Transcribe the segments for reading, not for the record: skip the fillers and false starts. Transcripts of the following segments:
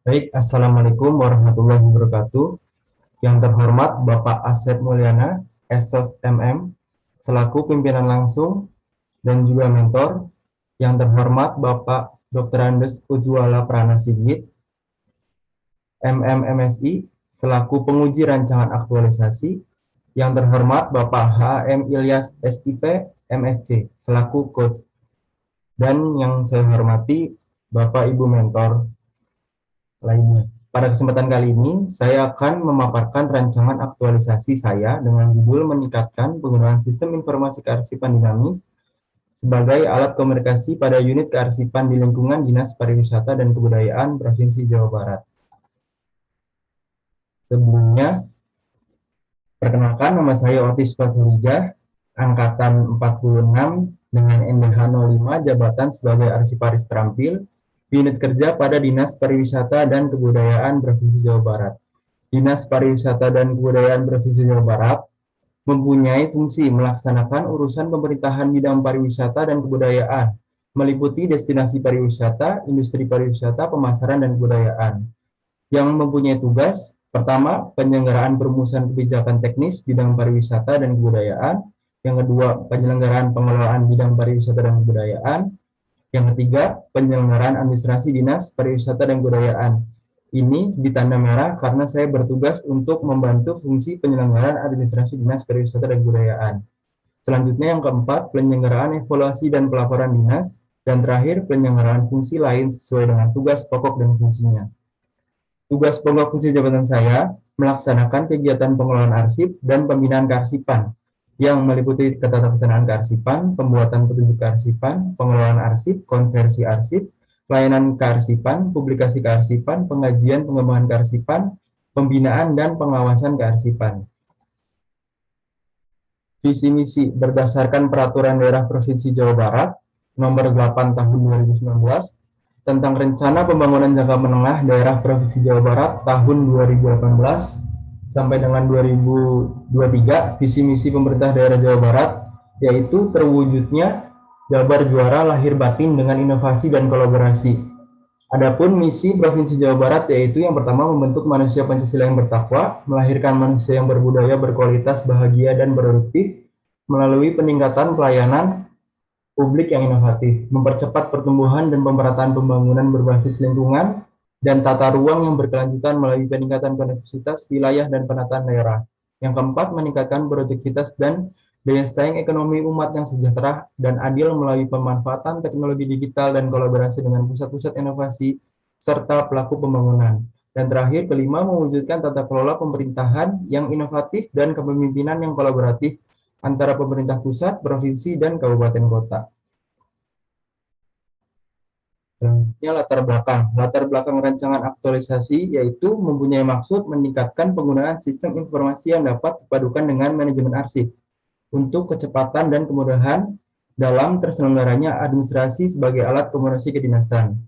Baik, Assalamualaikum warahmatullahi wabarakatuh. Yang terhormat Bapak Asep Mulyana, SOS MM, selaku pimpinan langsung dan juga mentor. Yang terhormat Bapak Dr. Andes Ujwala Prana Sigit, MMMSI, selaku penguji rancangan aktualisasi. Yang terhormat Bapak HM Ilyas SIP, MSC, selaku coach. Dan yang saya hormati Bapak Ibu mentor lainnya. Pada kesempatan kali ini, saya akan memaparkan rancangan aktualisasi saya dengan judul meningkatkan penggunaan sistem informasi kearsipan dinamis sebagai alat komunikasi pada unit kearsipan di lingkungan Dinas Pariwisata dan Kebudayaan Provinsi Jawa Barat. Sebelumnya, perkenalkan nama saya Otis Fathurijah, angkatan 46 dengan NDH 05 jabatan sebagai arsiparis terampil, unit kerja pada Dinas Pariwisata dan Kebudayaan Provinsi Jawa Barat. Dinas Pariwisata dan Kebudayaan Provinsi Jawa Barat mempunyai fungsi melaksanakan urusan pemerintahan bidang pariwisata dan kebudayaan, meliputi destinasi pariwisata, industri pariwisata, pemasaran, dan kebudayaan, yang mempunyai tugas pertama, penyelenggaraan perumusan kebijakan teknis bidang pariwisata dan kebudayaan, yang kedua, penyelenggaraan pengelolaan bidang pariwisata dan kebudayaan, yang ketiga, penyelenggaraan administrasi dinas pariwisata dan kebudayaan. Ini ditanda merah karena saya bertugas untuk membantu fungsi penyelenggaraan administrasi dinas pariwisata dan kebudayaan. Selanjutnya yang keempat, penyelenggaraan evaluasi dan pelaporan dinas. Dan terakhir, penyelenggaraan fungsi lain sesuai dengan tugas pokok dan fungsinya. Tugas pokok fungsi jabatan saya melaksanakan kegiatan pengelolaan arsip dan pembinaan kearsipan yang meliputi ketatanegaraan kearsipan, pembuatan petunjuk kearsipan, pengelolaan arsip, konversi arsip, pelayanan kearsipan, publikasi kearsipan, pengajian pengembangan kearsipan, pembinaan dan pengawasan kearsipan. Visi misi berdasarkan Peraturan Daerah Provinsi Jawa Barat Nomor 8 Tahun 2019 tentang Rencana Pembangunan Jangka Menengah Daerah Provinsi Jawa Barat tahun 2018 sampai dengan 2023, visi misi pemerintah daerah Jawa Barat yaitu terwujudnya Jabar Juara lahir batin dengan inovasi dan kolaborasi. Adapun misi Provinsi Jawa Barat yaitu yang pertama membentuk manusia Pancasila yang bertakwa, melahirkan manusia yang berbudaya, berkualitas, bahagia, dan produktif melalui peningkatan pelayanan publik yang inovatif, mempercepat pertumbuhan dan pemerataan pembangunan berbasis lingkungan, dan tata ruang yang berkelanjutan melalui peningkatan konektivitas wilayah dan penataan daerah. Yang keempat, meningkatkan produktivitas dan daya saing ekonomi umat yang sejahtera dan adil melalui pemanfaatan teknologi digital dan kolaborasi dengan pusat-pusat inovasi serta pelaku pembangunan. Dan terakhir, kelima, mewujudkan tata kelola pemerintahan yang inovatif dan kepemimpinan yang kolaboratif antara pemerintah pusat, provinsi, dan kabupaten kota. Selanjutnya latar belakang. Latar belakang rancangan aktualisasi yaitu mempunyai maksud meningkatkan penggunaan sistem informasi yang dapat dipadukan dengan manajemen arsip untuk kecepatan dan kemudahan dalam terselenggaranya administrasi sebagai alat komunikasi kedinasan.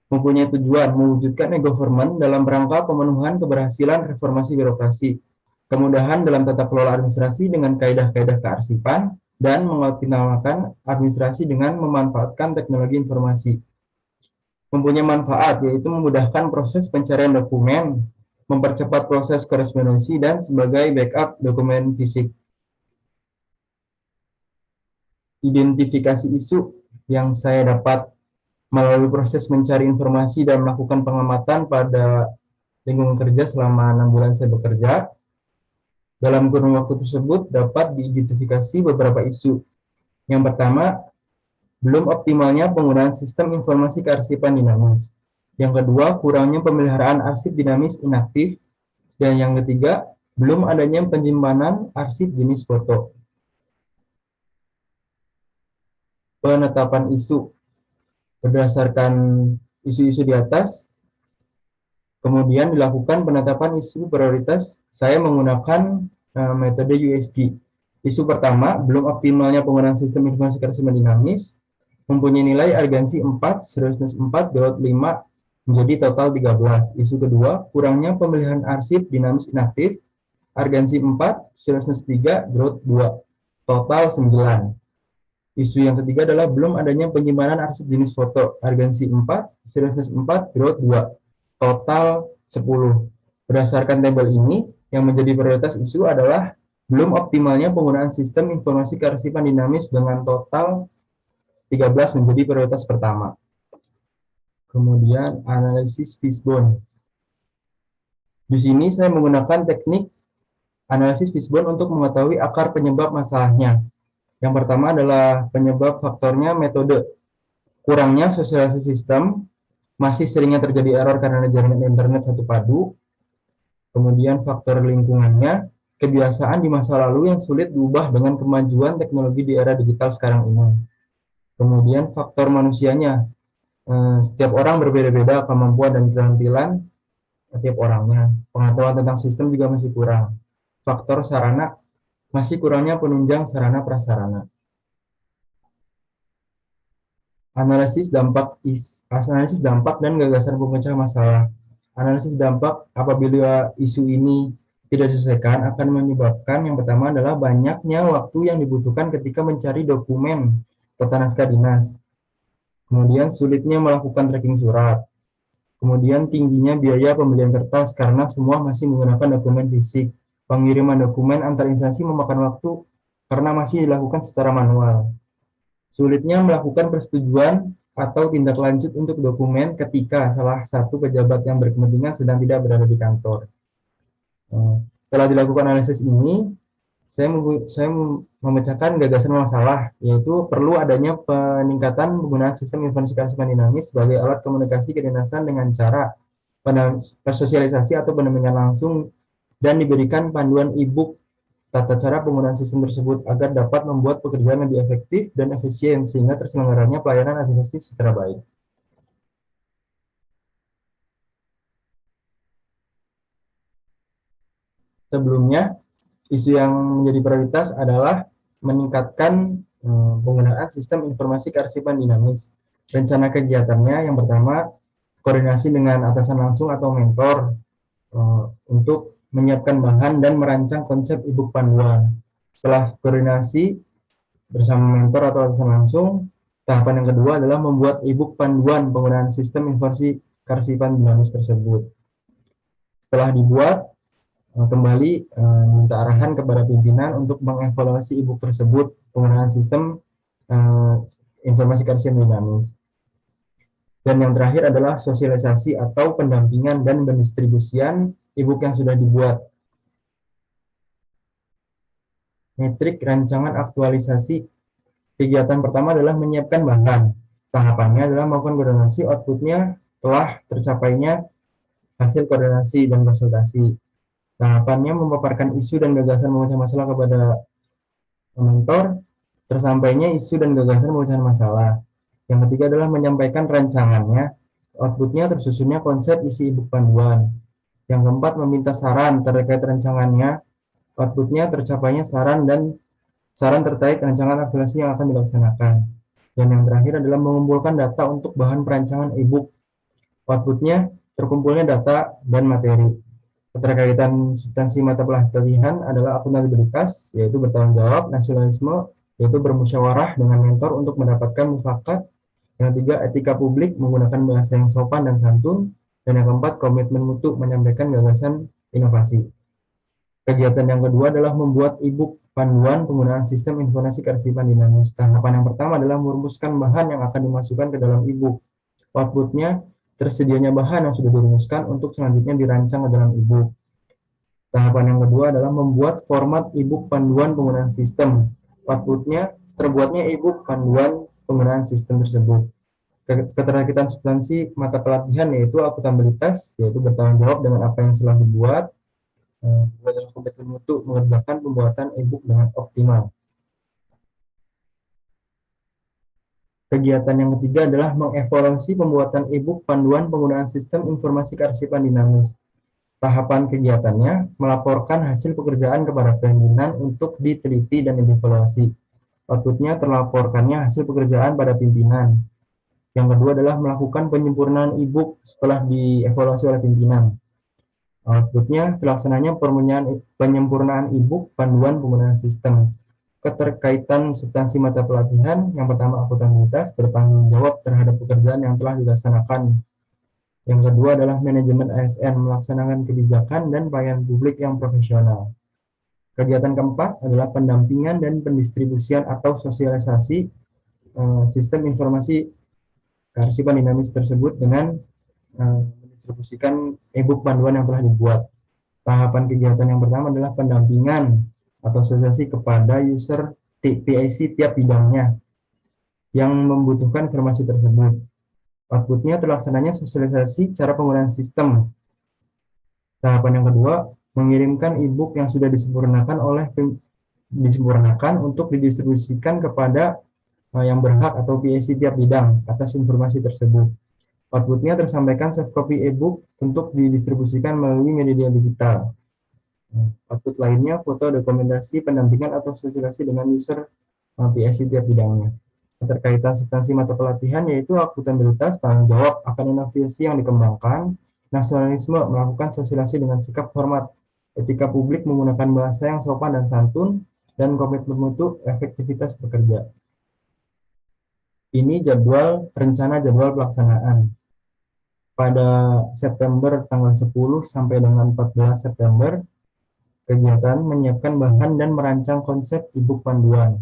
Mempunyai tujuan mewujudkan e-government dalam rangka pemenuhan keberhasilan reformasi birokrasi, kemudahan dalam tata kelola administrasi dengan kaedah-kaedah kearsipan, dan mengoptimalkan administrasi dengan memanfaatkan teknologi informasi. Mempunyai manfaat yaitu memudahkan proses pencarian dokumen, mempercepat proses korespondensi, dan sebagai backup dokumen fisik. Identifikasi isu yang saya dapat melalui proses mencari informasi dan melakukan pengamatan pada lingkungan kerja selama 6 bulan saya bekerja. Dalam kurun waktu tersebut dapat diidentifikasi beberapa isu. Yang pertama, belum optimalnya penggunaan sistem informasi kearsipan dinamis. Yang kedua, kurangnya pemeliharaan arsip dinamis inaktif. Dan yang ketiga, belum adanya penyimpanan arsip jenis foto. Penetapan isu berdasarkan isu-isu di atas, kemudian dilakukan penetapan isu prioritas. Saya menggunakan metode USG. Isu pertama, belum optimalnya penggunaan sistem informasi kearsipan dinamis, mempunyai nilai argansi 4, seriousness 4,5 menjadi total 13. Isu kedua, kurangnya pemilihan arsip dinamis inaktif, argansi 4, seriousness 3,2, total 9. Isu yang ketiga adalah belum adanya penyimpanan arsip jenis foto, argansi 4, seriousness 4,2, total 10. Berdasarkan tabel ini, yang menjadi prioritas isu adalah belum optimalnya penggunaan sistem informasi kearsipan dinamis dengan total 13 menjadi prioritas pertama. Kemudian analisis fishbone. Di sini saya menggunakan teknik analisis fishbone untuk mengetahui akar penyebab masalahnya. Yang pertama adalah penyebab faktornya metode. Kurangnya sosialisasi sistem, masih seringnya terjadi error karena jaringan internet satu padu. Kemudian faktor lingkungannya, kebiasaan di masa lalu yang sulit diubah dengan kemajuan teknologi di era digital sekarang ini. Kemudian faktor manusianya, setiap orang berbeda-beda kemampuan dan keterampilan setiap orangnya. Pengetahuan tentang sistem juga masih kurang. Faktor sarana, masih kurangnya penunjang sarana prasarana. Analisis dampak dan gagasan pemecah masalah. Analisis dampak apabila isu ini tidak diselesaikan akan menyebabkan yang pertama adalah banyaknya waktu yang dibutuhkan ketika mencari dokumen serta naskah dinas. Kemudian sulitnya melakukan tracking surat. Kemudian tingginya biaya pembelian kertas karena semua masih menggunakan dokumen fisik. Pengiriman dokumen antar instansi memakan waktu karena masih dilakukan secara manual. Sulitnya melakukan persetujuan atau tindak lanjut untuk dokumen ketika salah satu pejabat yang berkepentingan sedang tidak berada di kantor. Setelah dilakukan analisis ini, saya memecahkan gagasan masalah, yaitu perlu adanya peningkatan penggunaan sistem informasi kearsipan dinamis sebagai alat komunikasi kedinasan dengan cara persosialisasi atau pendampingan langsung dan diberikan panduan e-book tata cara penggunaan sistem tersebut agar dapat membuat pekerjaan lebih efektif dan efisien sehingga terselenggaranya pelayanan administrasi secara baik. Sebelumnya, isu yang menjadi prioritas adalah meningkatkan penggunaan sistem informasi kearsipan dinamis. Rencana kegiatannya yang pertama, koordinasi dengan atasan langsung atau mentor untuk menyiapkan bahan dan merancang konsep e-book panduan. Setelah koordinasi bersama mentor atau atasan langsung, tahapan yang kedua adalah membuat e-book panduan penggunaan sistem informasi kearsipan dinamis tersebut. Setelah dibuat, kembali minta arahan kepada pimpinan untuk mengevaluasi e-book tersebut penggunaan sistem informasi kearsipan dinamis. Dan yang terakhir adalah sosialisasi atau pendampingan dan pendistribusian e-book yang sudah dibuat. Metrik rancangan aktualisasi. Kegiatan pertama adalah menyiapkan bahan. Tahapannya adalah melakukan koordinasi, outputnya telah tercapainya hasil koordinasi dan konsultasi. Tahapannya memaparkan isu dan gagasan memecah masalah kepada mentor, tersampainya isu dan gagasan pemecahan masalah. Yang ketiga adalah menyampaikan rancangannya, outputnya tersusunnya konsep isi e-book panduan. Yang keempat meminta saran terkait rancangannya, outputnya tercapainya saran terkait rancangan aplikasi yang akan dilaksanakan. Dan yang terakhir adalah mengumpulkan data untuk bahan perancangan e-book. Outputnya terkumpulnya data dan materi. Keterkaitan substansi mata pelatihan adalah akuntabilitas, yaitu bertanggung jawab, nasionalisme, yaitu bermusyawarah dengan mentor untuk mendapatkan mufakat. Yang ketiga, etika publik menggunakan bahasa yang sopan dan santun. Dan yang keempat, komitmen mutu menyampaikan gagasan inovasi. Kegiatan yang kedua adalah membuat e-book panduan penggunaan sistem informasi kearsipan dinamis. Tahapan yang pertama adalah merumuskan bahan yang akan dimasukkan ke dalam e-book. Outputnya tersedianya bahan yang sudah dirumuskan untuk selanjutnya dirancang ke dalam e-book. Tahapan yang kedua adalah membuat format e-book panduan penggunaan sistem. Outputnya terbuatnya e-book panduan penggunaan sistem tersebut. Keterkaitan substansi mata pelatihan yaitu akuntabilitas, yaitu bertanggung jawab dengan apa yang telah dibuat. Dalam komitmen mutu mengerjakan pembuatan e-book dengan optimal. Kegiatan yang ketiga adalah mengevaluasi pembuatan e-book panduan penggunaan sistem informasi kearsipan dinamis. Tahapan kegiatannya melaporkan hasil pekerjaan kepada pimpinan untuk diteliti dan dievaluasi. Outputnya terlaporkannya hasil pekerjaan pada pimpinan. Yang kedua adalah melakukan penyempurnaan e-book setelah dievaluasi oleh pimpinan. Outputnya terlaksananya penyempurnaan e-book panduan penggunaan sistem. Keterkaitan substansi mata pelatihan, yang pertama akuntabilitas, bertanggung jawab terhadap pekerjaan yang telah dilaksanakan. Yang kedua adalah manajemen ASN, melaksanakan kebijakan dan pelayanan publik yang profesional. Kegiatan keempat adalah pendampingan dan pendistribusian atau sosialisasi sistem informasi kearsipan dinamis tersebut dengan mendistribusikan e-book panduan yang telah dibuat. Tahapan kegiatan yang pertama adalah pendampingan atau sosialisasi kepada user PIC tiap bidangnya yang membutuhkan informasi tersebut. Outputnya terlaksananya sosialisasi cara penggunaan sistem. Tahapan yang kedua, mengirimkan e-book yang sudah disempurnakan untuk didistribusikan kepada yang berhak atau PIC tiap bidang atas informasi tersebut. Outputnya tersampaikan soft copy e-book untuk didistribusikan melalui media digital. Output lainnya, foto dokumentasi pendampingan atau sosialisasi dengan user PIC tiap bidangnya. Keterkaitan substansi mata pelatihan yaitu akuntabilitas, tanggung jawab akan inovasi yang dikembangkan, nasionalisme, melakukan sosialisasi dengan sikap hormat, etika publik menggunakan bahasa yang sopan dan santun, dan komitmen mutu efektivitas bekerja. Ini rencana jadwal pelaksanaan. Pada September tanggal 10 sampai dengan 14 September, kegiatan menyiapkan bahan dan merancang konsep e-book panduan.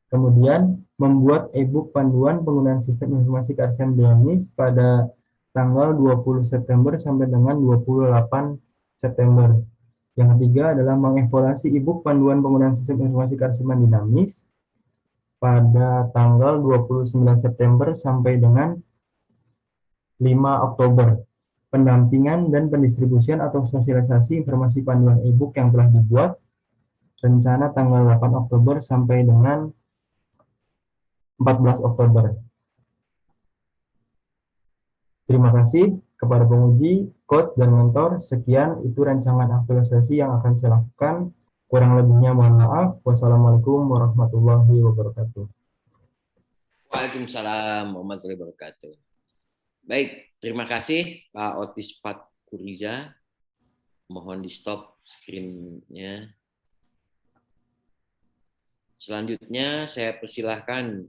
Kemudian membuat e-book panduan penggunaan sistem informasi kearsipan dinamis pada tanggal 20 September sampai dengan 28 September. Yang ketiga adalah mengevaluasi e-book panduan penggunaan sistem informasi kearsipan dinamis pada tanggal 29 September sampai dengan 5 Oktober. Pendampingan dan pendistribusian atau sosialisasi informasi panduan e-book yang telah dibuat rencana tanggal 8 Oktober sampai dengan 14 Oktober. Terima kasih kepada penguji, coach, dan mentor. Sekian itu rancangan aktualisasi yang akan saya lakukan. Kurang lebihnya mohon maaf. Wassalamualaikum warahmatullahi wabarakatuh. Waalaikumsalam warahmatullahi wabarakatuh. Baik, terima kasih Pak Otis Fatkuriza. Mohon di stop screen-nya. Selanjutnya saya persilahkan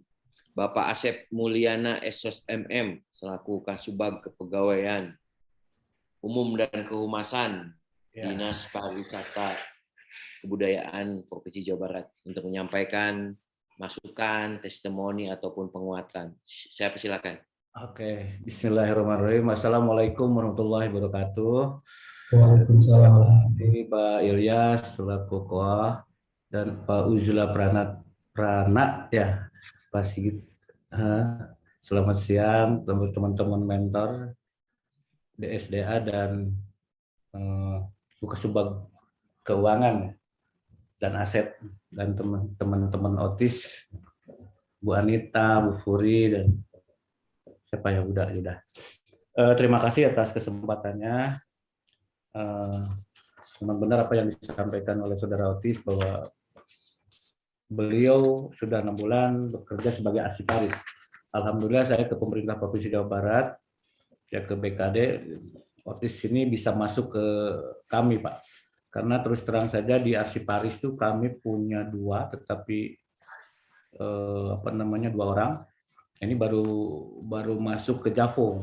Bapak Asep Mulyana SOS MM selaku Kasubag Kepegawaian Umum dan Kehumasan Dinas Pariwisata Kebudayaan Provinsi Jawa Barat untuk menyampaikan masukan, testimoni ataupun penguatan. Saya persilakan. Oke, bismillahirrahmanirrahim. Assalamualaikum warahmatullahi wabarakatuh. Waalaikumsalam. Pak Ilyas selaku Koa dan Pak Uzla Prana ya, Pak Sigit. Selamat siang teman-teman mentor DSDA dan Kasubag Keuangan dan Aset dan teman-teman Otis, Bu Anita, Bu Furi, dan siapa ya udah. Terima kasih atas kesempatannya. Memang benar apa yang disampaikan oleh Saudara Otis bahwa beliau sudah 6 bulan bekerja sebagai arsiparis. Alhamdulillah saya ke pemerintah Provinsi Jawa Barat, ya ke BKD, Otis ini bisa masuk ke kami Pak. Karena terus terang saja di arsiparis itu kami punya 2, tetapi 2 orang. Ini baru masuk ke Javo.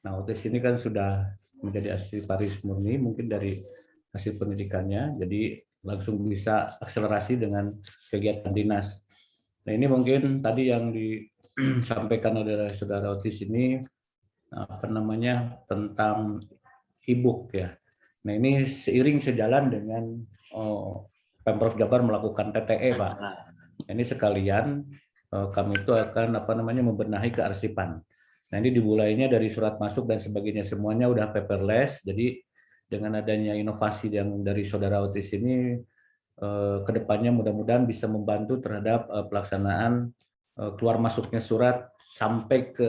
Nah, Otis ini kan sudah menjadi arsiparis murni, mungkin dari hasil pendidikannya, jadi langsung bisa akselerasi dengan kegiatan dinas. Nah, ini mungkin tadi yang disampaikan oleh Saudara Otis ini tentang e-book ya. Nah, ini seiring sejalan dengan Pemprov Jabar melakukan TTE, Pak. Ini sekalian kami itu akan membenahi kearsipan. Nah, ini dimulainya dari surat masuk dan sebagainya, semuanya udah paperless. Jadi dengan adanya inovasi yang dari Saudara Otis ini, kedepannya mudah-mudahan bisa membantu terhadap pelaksanaan keluar masuknya surat sampai ke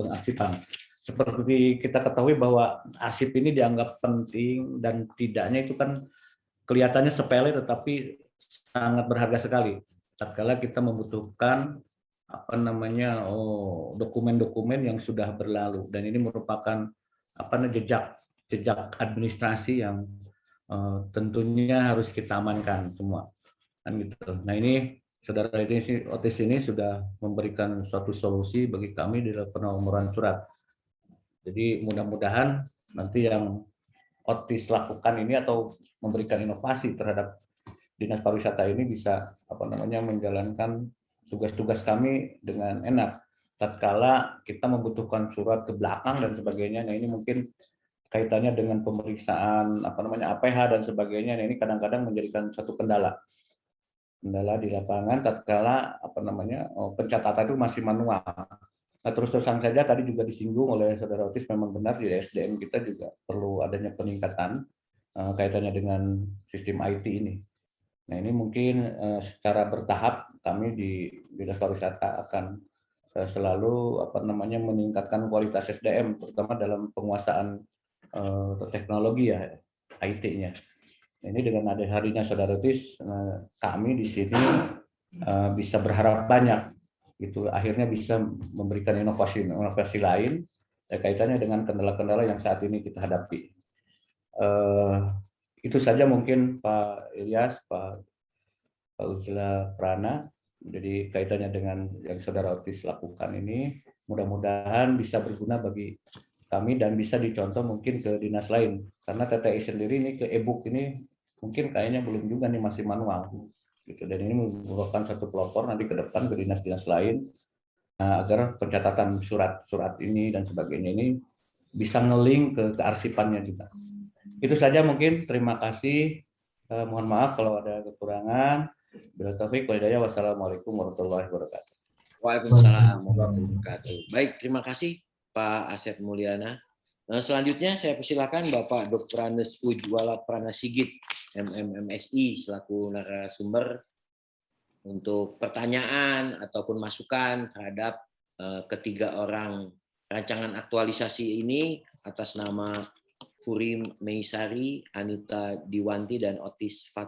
pengarsipan. Seperti kita ketahui bahwa arsip ini dianggap penting dan tidaknya itu kan kelihatannya sepele tetapi sangat berharga sekali. Tatkala kita membutuhkan dokumen-dokumen yang sudah berlalu, dan ini merupakan jejak administrasi yang tentunya harus kita amankan semua kan gitu. Nah, ini Saudara Otis ini sudah memberikan suatu solusi bagi kami di dalam penomoran surat. Jadi mudah-mudahan nanti yang Otis lakukan ini atau memberikan inovasi terhadap Dinas Pariwisata ini bisa menjalankan tugas-tugas kami dengan enak. Tatkala kita membutuhkan surat ke belakang dan sebagainya, nah ini mungkin kaitannya dengan pemeriksaan APH dan sebagainya. Nah, ini kadang-kadang menjadikan satu kendala di lapangan tatkala pencatatan itu masih manual. Nah, terus terang saja tadi juga disinggung oleh Saudara Otis, memang benar di SDM kita juga perlu adanya peningkatan kaitannya dengan sistem IT ini. Nah, ini mungkin secara bertahap kami di Dinas Pariwisata akan selalu meningkatkan kualitas SDM, terutama dalam penguasaan teknologi ya, IT-nya. Ini dengan ada harinya Saudara Otis, kami di sini bisa berharap banyak, gitu. Akhirnya bisa memberikan inovasi lain kaitannya dengan kendala-kendala yang saat ini kita hadapi. Itu saja mungkin Pak Ilyas, Pak Uzla Prana. Jadi kaitannya dengan yang Saudara Otis lakukan ini, mudah-mudahan bisa berguna bagi kami dan bisa dicontoh mungkin ke dinas lain. Karena TTI sendiri ini ke e-book ini mungkin kayaknya belum juga nih, masih manual. Gitu. Dan ini merupakan satu pelopor nanti ke depan ke dinas-dinas lain agar pencatatan surat-surat ini dan sebagainya ini bisa nge-link ke kearsipannya juga. Itu saja mungkin. Terima kasih. Mohon maaf kalau ada kekurangan. Bila taufik wal hidayah. Wassalamualaikum warahmatullahi wabarakatuh. Waalaikumsalam warahmatullahi wabarakatuh. Baik, terima kasih Pak Asep Mulyana. Selanjutnya saya persilakan Bapak Dr. Anes Ujwala Pranasigit, MMMSI, selaku narasumber untuk pertanyaan ataupun masukan terhadap ketiga orang rancangan aktualisasi ini atas nama Furim Meisari, Anita Diwanti, dan Otis Fat.